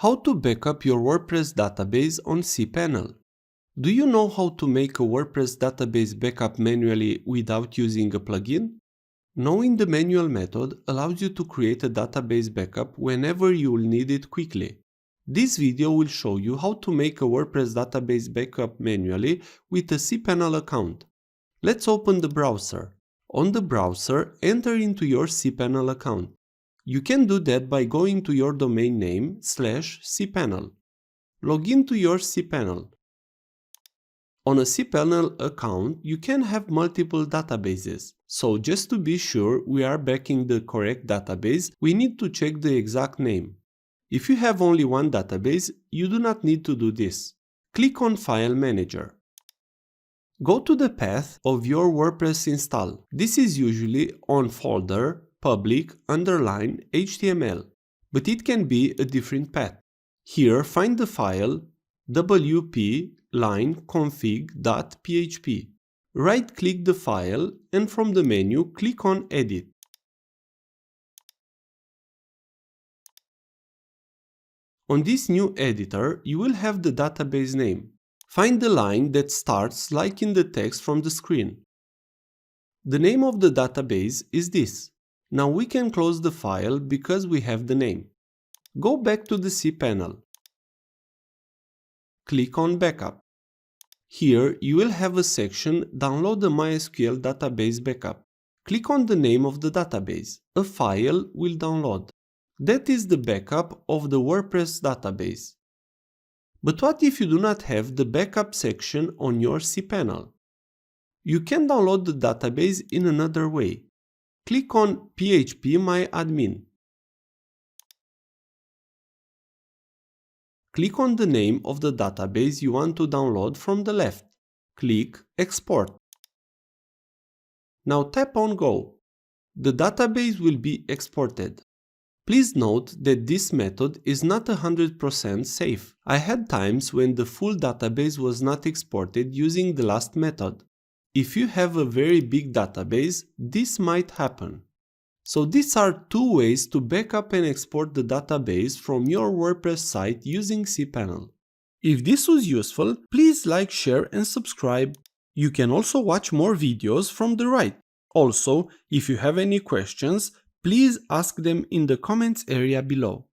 How to backup your WordPress database on cPanel. Do you know how to make a WordPress database backup manually without using a plugin? Knowing the manual method allows you to create a database backup whenever you will need it quickly. This video will show you how to make a WordPress database backup manually with a cPanel account. Let's open the browser. On the browser, enter into your cPanel account. You can do that by going to your domain name /cPanel. Log into your cPanel. On a cPanel account, you can have multiple databases. So just to be sure we are backing the correct database, we need to check the exact name. If you have only one database, you do not need to do this. Click on File Manager. Go to the path of your WordPress install. This is usually on folder public _HTML, but it can be a different path. Here find the file wp line config.php. Right-click the file and from the menu click on Edit. On this new editor, you will have the database name. Find the line that starts like in the text from the screen. The name of the database is this. Now we can close the file because we have the name. Go back to the cPanel. Click on Backup. Here you will have a section Download the MySQL database backup. Click on the name of the database. A file will download. That is the backup of the WordPress database. But what if you do not have the backup section on your cPanel? You can download the database in another way. Click on phpMyAdmin. Click on the name of the database you want to download from the left. Click Export. Now tap on Go. The database will be exported. Please note that this method is not 100% safe. I had times when the full database was not exported using the last method. If you have a very big database, this might happen. So these are two ways to backup and export the database from your WordPress site using cPanel. If this was useful, please like, share and subscribe. You can also watch more videos from the right. Also, if you have any questions, please ask them in the comments area below.